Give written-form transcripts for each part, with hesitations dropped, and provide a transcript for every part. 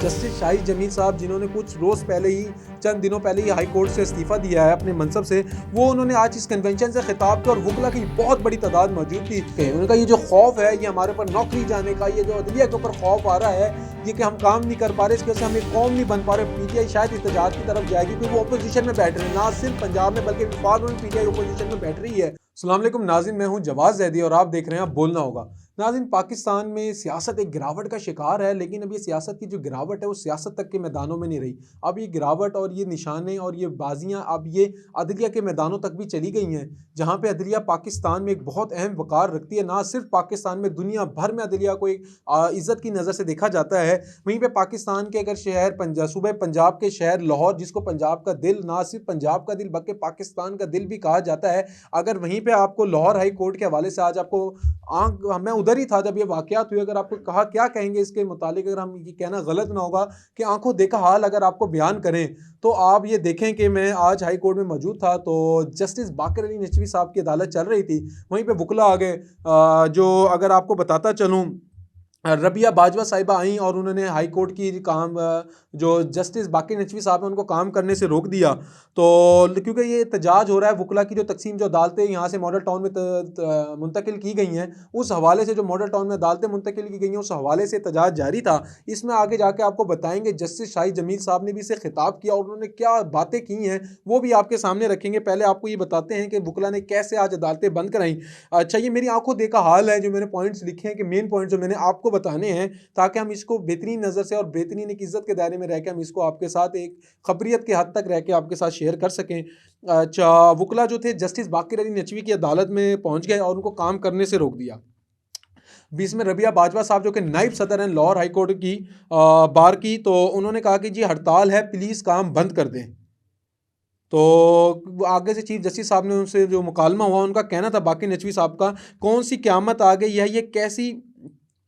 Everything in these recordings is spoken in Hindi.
जस्टिस शाहिद जमील साहब जिन्होंने कुछ रोज़ पहले ही चंद दिनों पहले ही हाई कोर्ट से इस्तीफ़ा दिया है अपने मनसब से, वो उन्होंने आज इस कन्वेंशन से खिताब किया और वकला की बहुत बड़ी तादाद मौजूद थी। उनका ये जो खौफ है ये हमारे ऊपर नौकरी जाने का, ये जो अदलिया के ऊपर खौफ आ रहा है ये कि हम काम नहीं कर पा रहे, इसकी वजह से हम एक कौम नहीं बन पा रहे। पीटीआई शायद इत्तेजाज की तरफ जाएगी क्योंकि वो अपोजिशन में बैठ रहे हैं, ना सिर्फ पंजाब में बल्कि वफाक में पीटीआई अपोजिशन में बैठ रही है। अस्सलाम वालेकुम नाज़रीन, मैं हूं जवाद ज़ैदी और आप देख रहे हैं बोलना होगा। नाज़रीन, पाकिस्तान में सियासत एक गिरावट का शिकार है, लेकिन अब ये सियासत की जो गिरावट है वो सियासत तक के मैदानों में नहीं रही। अब ये गिरावट और ये निशाने और ये बाजियाँ अब ये अदलिया के मैदानों तक भी चली गई हैं, जहाँ पे अदलिया पाकिस्तान में एक बहुत अहम वक़ार रखती है। ना सिर्फ पाकिस्तान में, दुनिया भर में अदलिया को एक इज़्ज़त की नज़र से देखा जाता है। वहीं पर पाकिस्तान के अगर शहर सूबे पंजाब के शहर लाहौर, जिसको पंजाब का दिल, ना सिर्फ पंजाब का दिल बल्कि पाकिस्तान का दिल भी कहा जाता है, अगर वहीं पे आपको लाहौर हाई कोर्ट के हवाले से आज आपको मैं उधर ही था जब ये वाक़यात हुए, अगर आपको कहा क्या कहेंगे इसके मुतालिक, अगर हम ये कहना गलत ना होगा कि आंखों देखा हाल अगर आपको बयान करें तो आप ये देखें कि मैं आज हाई कोर्ट में मौजूद था तो जस्टिस बाकर अली नचवी साहब की अदालत चल रही थी। वहीं पे वकला आ गए, जो अगर आपको बताता चलूँ, रबिया बाजवा साहिबा आई और उन्होंने हाई कोर्ट की काम जो जस्टिस बाकी नचवी साहब हैं उनको काम करने से रोक दिया। तो क्योंकि ये एहतजाज हो रहा है वकला की जो तकसीम, जो अदालतें यहाँ से मॉडल टाउन में मुंतकिल की गई हैं, उस हवाले से जो मॉडल टाउन में अदालतें मुंतकिल की गई हैं उस हवाले से एहतजाज जारी था। इसमें आगे जाके आपको बताएंगे जस्टिस शाहिद जमील साहब ने भी इसे खिताब किया और उन्होंने क्या बातें की हैं वो भी आपके सामने रखेंगे। पहले आपको ये बताते हैं कि वकला ने कैसे आज अदालतें बंद कराई। अच्छा, ये मेरी आंखों देखा हाल है, जो मैंने पॉइंट्स लिखे हैं कि मेन पॉइंट जो मैंने आपको बताने हैं ताकि हम इसको बेहतरीन नज़र से और बेहतरीन एक इज़्ज़त के दायरे में रह के हम इसको आपके साथ एक खबरियत के हद तक रह के आपके साथ शेयर कर सकें। अच्छा, वकला जो थे जस्टिस बाकर अली नचवी की अदालत में पहुंच गए और उनको काम करने से रोक दिया। बीच में रबिया बाजवा साहब जो कि नायब सदर हैं लाहौर हाई कोर्ट की बार की, तो उन्होंने कहा कि जी हड़ताल है, प्लीज़ काम बंद कर दें। तो आगे से चीफ जस्टिस साहब ने उनसे जो मुकालमा हुआ, उनका कहना था बाकी नचवी साहब का, कौन सी क़यामत आ गई है, ये कैसी,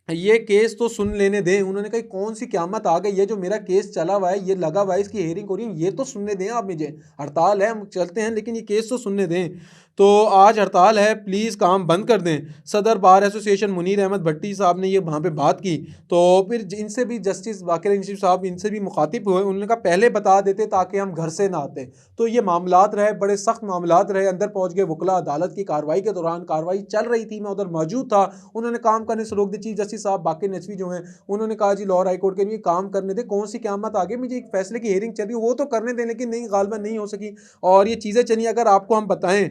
ये केस तो सुन लेने दें। उन्होंने कहा कौन सी क़यामत आ गई है, जो मेरा केस चला हुआ है, ये लगा हुआ है, इसकी हेयरिंग हो रही है, ये तो सुनने दें आप मुझे। हड़ताल है, हम चलते हैं, लेकिन ये केस तो सुनने दें। तो आज हड़ताल है, प्लीज़ काम बंद कर दें। सदर बार एसोसिएशन मुनीर अहमद भट्टी साहब ने ये वहाँ पे बात की। तो फिर इनसे भी जस्टिस बाकर अली साहब इनसे भी मुखातिब हुए, उन्होंने कहा पहले बता देते ताकि हम घर से ना आते। तो ये मामलात रहे, बड़े सख्त मामलात रहे, अंदर पहुँच गए वकला। अदालत की कार्रवाई के दौरान कार्रवाई चल रही थी, मैं उधर मौजूद था, उन्होंने काम करने से रोक दी। चीफ जस्टिस साहब बाकी नचवी जो हैं उन्होंने कहा जी लाहौर हाई कोर्ट के लिए काम करने दें, कौन सी क़यामत आ गई, मुझे एक फैसले की हेयरिंग चल रही है वो तो करने दें, लेकिन नहीं, गालिबन नहीं हो सकी और ये चीज़ें चली। अगर आपको हम बताएं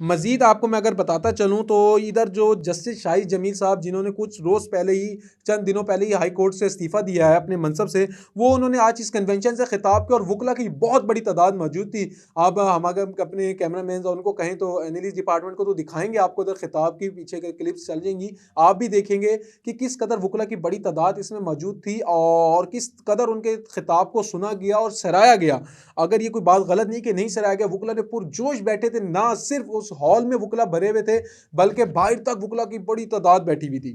मजीद, आपको मैं अगर बताता चलूँ तो इधर जो जस्टिस शाहिद जमील साहब जिन्होंने कुछ रोज़ पहले ही चंद दिनों पहले ही हाई कोर्ट से इस्तीफ़ा दिया है अपने मनसब से, वो उन्होंने आज इस कन्वेंशन से खिताब किया और वकला की बहुत बड़ी तादाद मौजूद थी। अब हम अगर अपने कैमरा मैन उनको कहें तो एनालिस्ट डिपार्टमेंट को तो दिखाएंगे आपको, उधर खिताब की पीछे के क्लिप्स चल जाएंगी, आप भी देखेंगे कि किस कदर वकला की बड़ी तादाद इसमें मौजूद थी और किस कदर उनके खिताब को सुना गया और सराहा गया। अगर ये कोई बात गलत नहीं कि नहीं सराहा गया, वकला ने पुरजोश बैठे थे, ना सिर्फ उस हॉल में वकला भरे हुए थे बल्कि बाहर तक वकला की बड़ी तादाद बैठी हुई थी।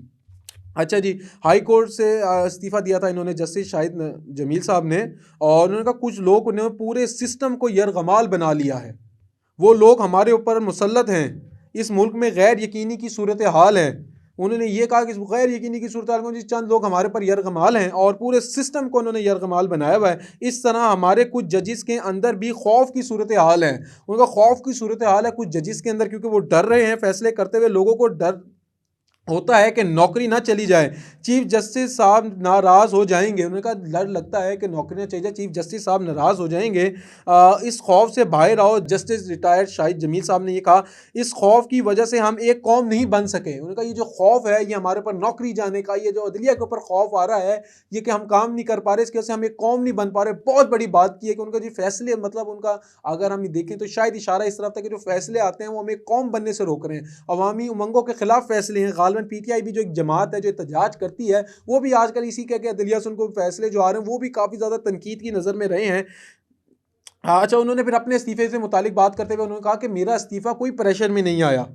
अच्छा जी, हाई कोर्ट से इस्तीफ़ा दिया था इन्होंने जस्टिस शाहिद जमील साहब ने, और उन्होंने कहा कुछ लोग ने पूरे सिस्टम को यरगमाल बना लिया है, वो लोग हमारे ऊपर मुसल्लत हैं, इस मुल्क में गैर यकीनी की सूरत हाल है। उन्होंने ये कहा कि गैर यकीनी की सूरत हाल में चंद लोग हमारे पर यरगमाल हैं और पूरे सिस्टम को उन्होंने यरगमाल बनाया हुआ है। इस तरह हमारे कुछ जजिस के अंदर भी खौफ की सूरत हाल है। उनका खौफ की सूरत हाल है कुछ जजिस के अंदर, क्योंकि वो डर रहे हैं फैसले करते हुए, लोगों को डर होता है कि नौकरी ना चली जाए। चीफ जस्टिस साहब नाराज़ हो जाएंगे, उन्होंने कहा डर लगता है कि नौकरी ना चली जाए, चीफ जस्टिस साहब नाराज़ हो जाएंगे, इस खौफ से बाहर आओ। जस्टिस रिटायर्ड शाहिद जमील साहब ने ये कहा, इस खौफ की वजह से हम एक कौम नहीं बन सके। उन्होंने कहा ये जो खौफ है ये हमारे ऊपर नौकरी जाने का, ये जो अदलिया के ऊपर खौफ आ रहा है, ये कि हम काम नहीं कर पा रहे, इसकी वजह से हम एक कौम नहीं बन पा रहे। बहुत बड़ी बात की है कि उनका जो फैसले, मतलब उनका अगर हम देखें तो शायद इशारा इस तरफ था कि जो फैसले आते हैं वो हमें कौम बनने से रोक रहे हैं, अवामी उमंगों के खिलाफ फैसले हैं। गालिबन पीटीआई भी जो एक जमात है जो एहतजाज करती है, वो भी आजकल इसी के अदलिया से उनको फैसले जो आ रहे हैं वो भी काफ़ी ज़्यादा तनकीद की नज़र में रहे हैं। अच्छा, उन्होंने फिर अपने इस्तीफे से मुतालिक बात करते हुए उन्होंने कहा कि मेरा इस्तीफ़ा कोई प्रेशर में नहीं आया,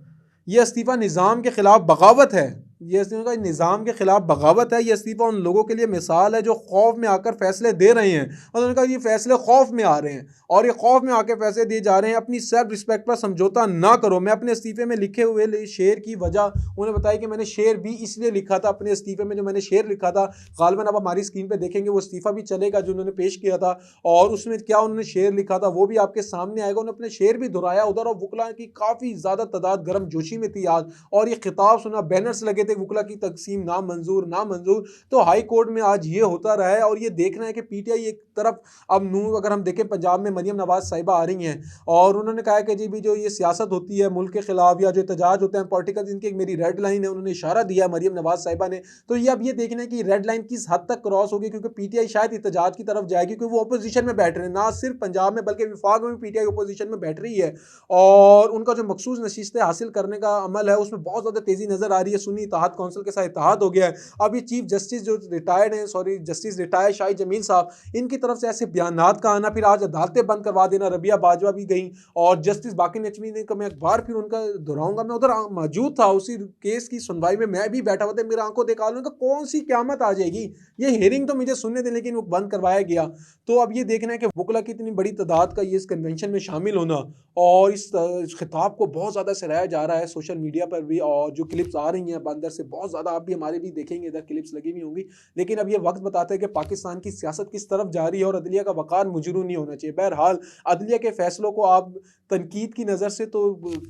यह इस्तीफ़ा निज़ाम के ख़िलाफ़ बगावत है। ये इनका निज़ाम के खिलाफ बगावत है। ये इस्तीफ़ा उन लोगों के लिए मिसाल है जो खौफ में आकर फैसले दे रहे हैं, और उन्होंने कहा ये फैसले खौफ में आ रहे हैं और ये खौफ में आके फैसले दिए जा रहे हैं। अपनी सेल्फ रिस्पेक्ट पर समझौता ना करो। मैं अपने इस्तीफ़े में लिखे हुए शेर की वजह उन्होंने बताई कि मैंने शेर भी इसलिए लिखा था अपने इस्तीफ़े में, जो मैंने शेर लिखा था गालिबन अब हमारी स्क्रीन पर देखेंगे वो इस्तीफ़ा भी चलेगा जो उन्होंने पेश किया था, और उसमें क्या उन्होंने शेर लिखा था वो भी आपके सामने आएगा। उन्होंने अपने शेर भी दोहराया उधर, और वकला की काफ़ी ज़्यादा तादाद गर्म जोशी में थी आज, और ये खिताब सुना, बैनर्स लगे थे वकला की तकसीम ना मंजूर ना मंजूर। तो हाई कोर्ट में आज ये होता रहा है, और ये देखना है कि पीटीआई एक तरफ, अब नूर अगर हम देखें पंजाब में मरियम नवाज साहिबा आ रही हैं और उन्होंने कहा कि जी भी जो ये सियासत होती है मुल्क के खिलाफ या जो एहतजाज होते हैं पॉलिटिकल, इनकी एक मेरी रेड लाइन है, उन्होंने इशारा दिया है मरियम नवाज साहिबा ने। तो ये अब ये देखना है कि रेड लाइन किस हद तक क्रॉस होगी, क्योंकि पीटीआई शायद एहतजाज की तरफ जाएगी, क्योंकि वो अपोजिशन में बैठ रहे हैं, ना सिर्फ पंजाब में बल्कि विफाक में भी पीटीआई अपोजिशन में बैठ रही है, और उनका जो मखसूस नशिस्तें हासिल करने का अमल है उसमें बहुत ज़्यादा तेज़ी नज़र आ रही है। सुन्नी इत्तेहाद कौंसिल के साथ इत्तेहाद हो गया है। अब ये चीफ जस्टिस जो रिटायर्ड हैं, sorry justice retired Shahid Jamil साहब, इनकी तरफ से ऐसे बयानात का आना, फिर आज अदालतें बंद करवा देना, रबिया बाजवा भी गई और जस्टिस बाकी नचवी ने, मैं एक बार फिर उनका दोहराऊंगा, मैं उधर मौजूद था उसी केस की सुनवाई में, मैं भी बैठा हुआ था, मेरी आंखों देखा उनका कौन सी क्यामत आ जाएगी, ये हियरिंग तो मुझे सुनने दें लेकिन वो बंद करवाया गया। तो अब ये देखना है कि वकला की इतनी बड़ी तादाद का ये इस कन्वेंशन में शामिल होना, और इस खिताब को बहुत ज़्यादा सराहा जा रहा है सोशल मीडिया पर भी, और जो क्लिप्स आ रही हैं बंदर से बहुत ज़्यादा, आप भी हमारे भी देखेंगे इधर क्लिप्स लगी हुई होंगी। लेकिन अब ये वक्त बताता है कि पाकिस्तान की सियासत किस तरफ जा रही है, और अदलिया का वक़ार मुजरू नहीं होना चाहिए। बहरहाल अदलिया के फैसलों को आप तनकीद की नज़र से तो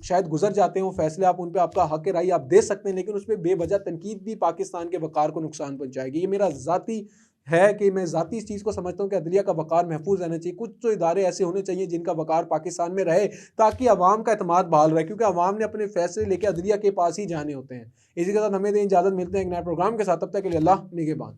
शायद गुजर जाते हो फैसले, आप उन पर आपका हक राय आप दे सकते हैं, लेकिन उस पर बेवजह तनकीद भी पाकिस्तान के वक़ार को नुकसान पहुँचाएगी। ये मेरा ज़ाती है कि मैं ज़ाती इस चीज़ को समझता हूँ कि अदलिया का वक़ार महफूज रहना चाहिए। कुछ तो इदारे ऐसे होने चाहिए जिनका वक़ार पाकिस्तान में रहे, ताकि अवाम का एतमाद बहाल रहे, क्योंकि अवाम ने अपने फैसले लेके अदलिया के पास ही जाने होते हैं। इसी के साथ हमें दें इजाज़त, मिलते हैं एक नए प्रोग्राम के साथ, तब तक के लिए अल्लाह निगहबान।